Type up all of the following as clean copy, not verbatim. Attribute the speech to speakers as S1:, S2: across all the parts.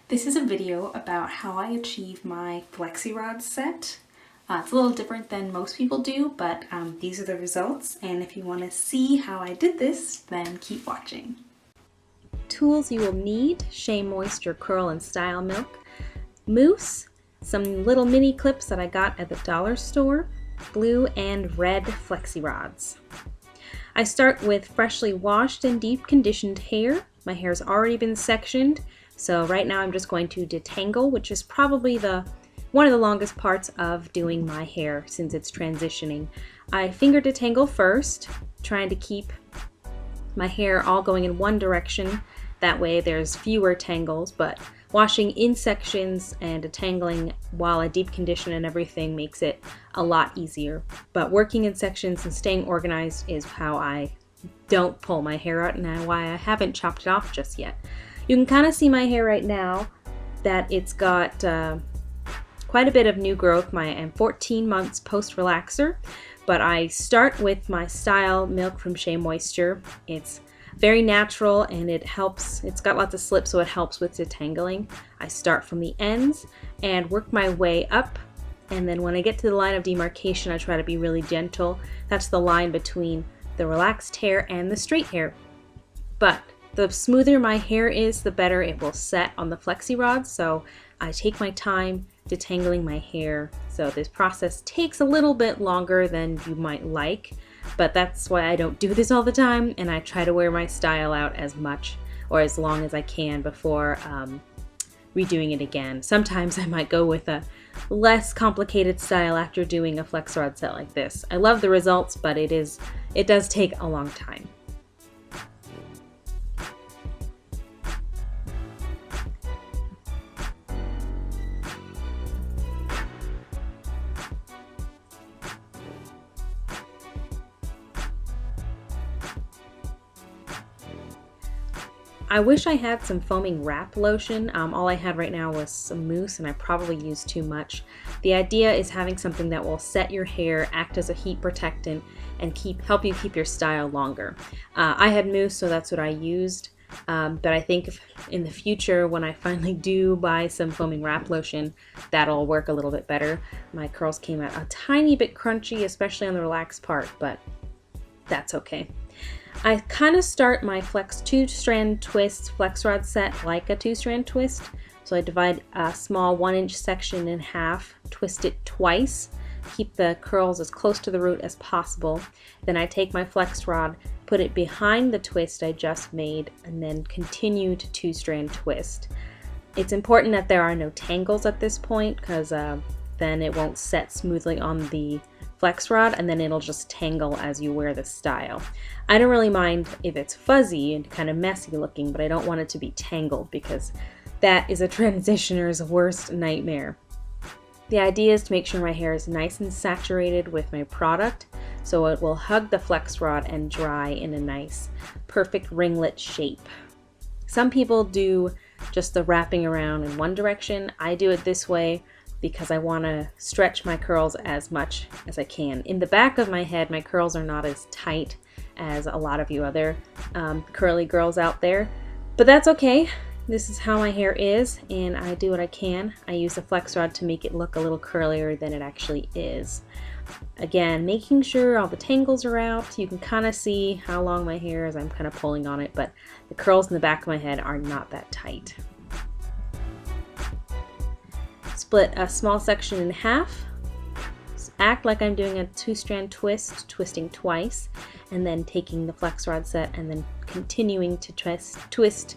S1: This is a video about how I achieve my Flexirod set. It's a little different than most people do, but these are the results, and if you want to see how I did this, then keep watching.
S2: Tools you will need: Shea Moisture Curl and Style Milk, mousse, some little mini clips that I got at the dollar store, blue and red Flexirods. I start with freshly washed and deep conditioned hair. My hair's already been sectioned, so right now I'm just going to detangle, which is probably one of the longest parts of doing my hair since it's transitioning. I finger detangle first, trying to keep my hair all going in one direction. That way there's fewer tangles, but washing in sections and detangling while I deep condition and everything makes it a lot easier. But working in sections and staying organized is how I don't pull my hair out and why I haven't chopped it off just yet. You can kind of see my hair right now that it's got quite a bit of new growth. I'm 14 months post-relaxer, but I start with my Style Milk from Shea Moisture. It's very natural and it helps. It's got lots of slip, so it helps with detangling. I start from the ends and work my way up, and then when I get to the line of demarcation, I try to be really gentle. That's the line between the relaxed hair and the straight hair. But the smoother my hair is, the better it will set on the Flexirod, so I take my time detangling my hair. So this process takes a little bit longer than you might like, but that's why I don't do this all the time, and I try to wear my style out as much or as long as I can before redoing it again. Sometimes I might go with a less complicated style after doing a Flexirod set like this. I love the results, but it does take a long time. I wish I had some foaming wrap lotion. All I had right now was some mousse, and I probably used too much. The idea is having something that will set your hair, act as a heat protectant, and help you keep your style longer. I had mousse, so that's what I used. But I think in the future, when I finally do buy some foaming wrap lotion, that'll work a little bit better. My curls came out a tiny bit crunchy, especially on the relaxed part, but that's okay. I kind of start my Two-Strand twist Flexirod set like a two-strand twist. So I divide a small 1-inch section in half, twist it twice, keep the curls as close to the root as possible. Then I take my Flexirod, put it behind the twist I just made, and then continue to two-strand twist. It's important that there are no tangles at this point, because then it won't set smoothly on the Flexirod, and then it'll just tangle as you wear the style. I don't really mind if it's fuzzy and kind of messy looking, but I don't want it to be tangled because that is a transitioner's worst nightmare. The idea is to make sure my hair is nice and saturated with my product so it will hug the Flexirod and dry in a nice, perfect ringlet shape. Some people do just the wrapping around in one direction. I do it this way because I want to stretch my curls as much as I can. In the back of my head, my curls are not as tight as a lot of you other curly girls out there, but that's okay. This is how my hair is, and I do what I can. I use the Flexirod to make it look a little curlier than it actually is. Again, making sure all the tangles are out. You can kind of see how long my hair is. I'm kind of pulling on it, but the curls in the back of my head are not that tight. Split a small section in half, act like I'm doing a two-strand twist, twisting twice, and then taking the Flexirod set and then continuing to twist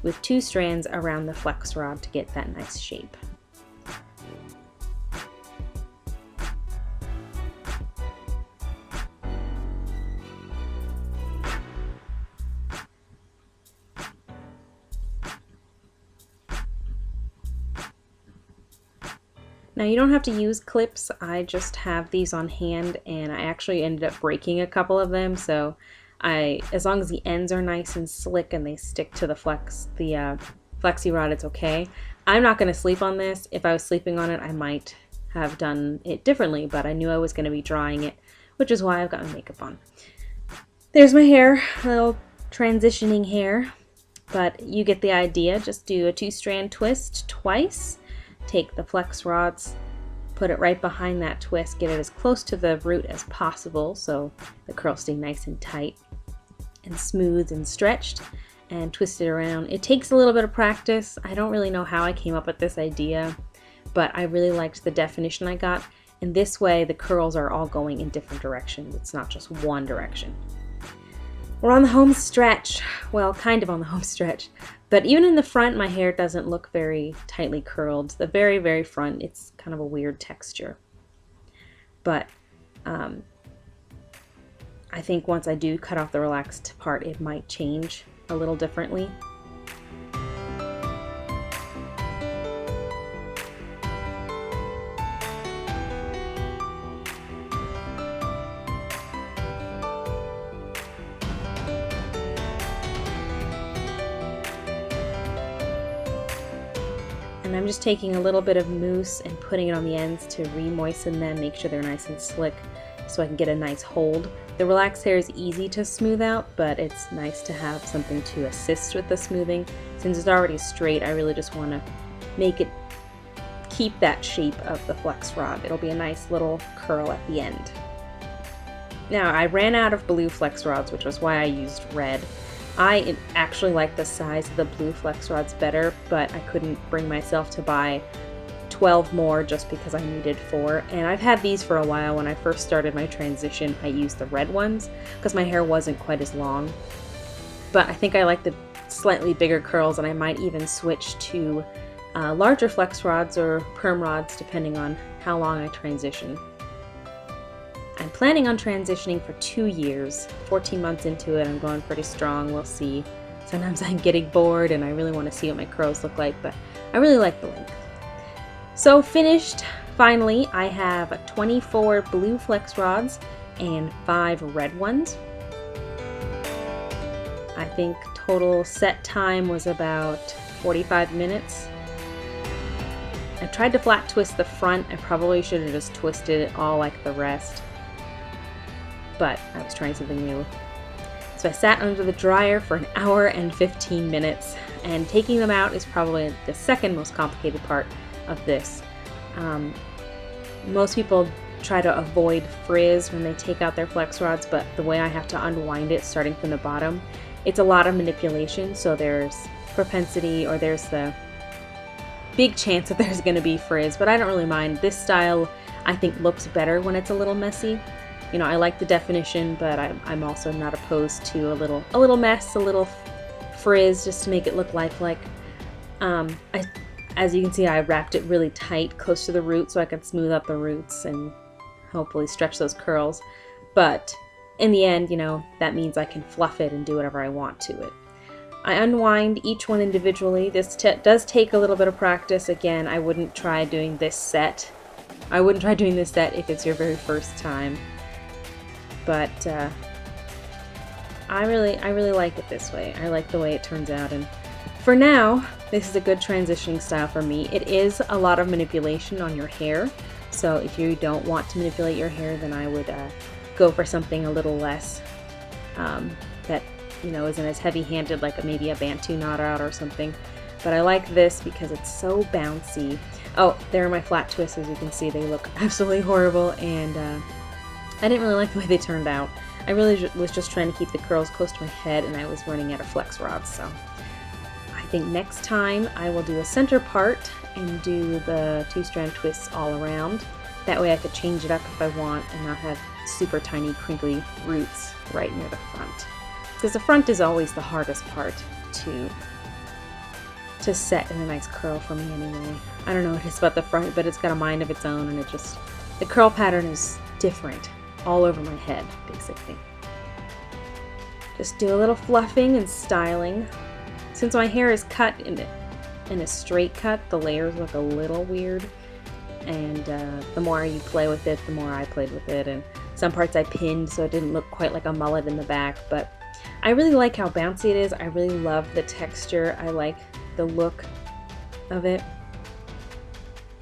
S2: with two strands around the Flexirod to get that nice shape. Now you don't have to use clips. I just have these on hand, and I actually ended up breaking a couple of them, so as long as the ends are nice and slick and they stick to the Flexirod, it's okay. I'm not going to sleep on this. If I was sleeping on it, I might have done it differently, but I knew I was going to be drying it, which is why I've got my makeup on. There's my hair, a little transitioning hair. but you get the idea. Just do a 2-strand twist twice, take the Flexirods, put it right behind that twist, get it as close to the root as possible so the curls stay nice and tight and smooth and stretched, and twist it around. It takes a little bit of practice. I don't really know how I came up with this idea, but I really liked the definition I got, and this way the curls are all going in different directions. It's not just one direction. We're on the home stretch. Well, kind of on the home stretch. But even in the front, my hair doesn't look very tightly curled. The very, very front, it's kind of a weird texture. But I think once I do cut off the relaxed part, it might change a little differently. And I'm just taking a little bit of mousse and putting it on the ends to re-moisten them, make sure they're nice and slick so I can get a nice hold. The relaxed hair is easy to smooth out, but it's nice to have something to assist with the smoothing. Since it's already straight, I really just want to make it keep that shape of the Flexirod. It'll be a nice little curl at the end. Now, I ran out of blue Flexirods, which was why I used red. I actually like the size of the blue Flexirods better, but I couldn't bring myself to buy 12 more just because I needed 4. And I've had these for a while. When I first started my transition, I used the red ones because my hair wasn't quite as long. But I think I like the slightly bigger curls, and I might even switch to larger Flexirods or perm rods depending on how long I transition. I'm planning on transitioning for 2 years. 14 months into it, I'm going pretty strong. We'll see. Sometimes I'm getting bored and I really want to see what my curls look like, but I really like the length. So finished, finally, I have 24 blue Flexirods and 5 red ones. I think total set time was about 45 minutes. I tried to flat twist the front. I probably should have just twisted it all like the rest, but I was trying something new. So I sat under the dryer for an hour and 15 minutes, and taking them out is probably the second most complicated part of this. Most people try to avoid frizz when they take out their Flexirods, but the way I have to unwind it starting from the bottom, it's a lot of manipulation, so there's propensity, or there's the big chance that there's going to be frizz, but I don't really mind. This style I think looks better when it's a little messy. You know, I like the definition, but I'm also not opposed to a little mess, a little frizz, just to make it look lifelike. As you can see, I wrapped it really tight, close to the root, so I could smooth up the roots and hopefully stretch those curls. But in the end, you know, that means I can fluff it and do whatever I want to it. I unwind each one individually. This does take a little bit of practice. Again, I wouldn't try doing this set. I wouldn't try doing this set if it's your very first time. But I really like it this way. I like the way it turns out, and for now, this is a good transitioning style for me. It is a lot of manipulation on your hair, so if you don't want to manipulate your hair, then I would go for something a little less that, you know, isn't as heavy-handed, like maybe a Bantu knot out or something. But I like this because it's so bouncy. Oh, there are my flat twists. As you can see, they look absolutely horrible, and I didn't really like the way they turned out. I really was just trying to keep the curls close to my head, and I was running out of Flexirods, so I think next time I will do a center part and do the 2-strand twists all around. That way I could change it up if I want and not have super tiny crinkly roots right near the front. Because the front is always the hardest part to set in a nice curl for me anyway. I don't know what it is about the front, but it's got a mind of its own, and the curl pattern is different all over my head, basically. Just do a little fluffing and styling. Since my hair is cut in a straight cut, the layers look a little weird, and the more you play with it, the more I played with it, and some parts I pinned so it didn't look quite like a mullet in the back, but I really like how bouncy it is. I really love the texture. I like the look of it.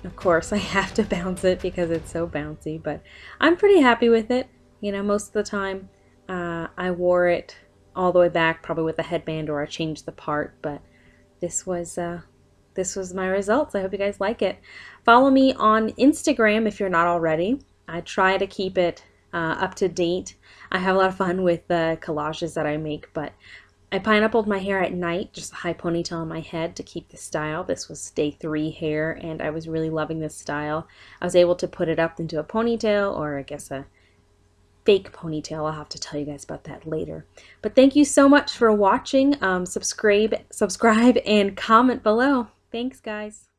S2: Of course, I have to bounce it because it's so bouncy, but I'm pretty happy with it. You know, most of the time I wore it all the way back, probably with a headband, or I changed the part, but this was my results. I hope you guys like it. Follow me on Instagram if you're not already. I try to keep it up to date. I have a lot of fun with the collages that I make, but I pineappled my hair at night, just a high ponytail on my head to keep the style. This was day 3 hair, and I was really loving this style. I was able to put it up into a ponytail, or I guess a fake ponytail. I'll have to tell you guys about that later. But thank you so much for watching. Subscribe and comment below. Thanks, guys.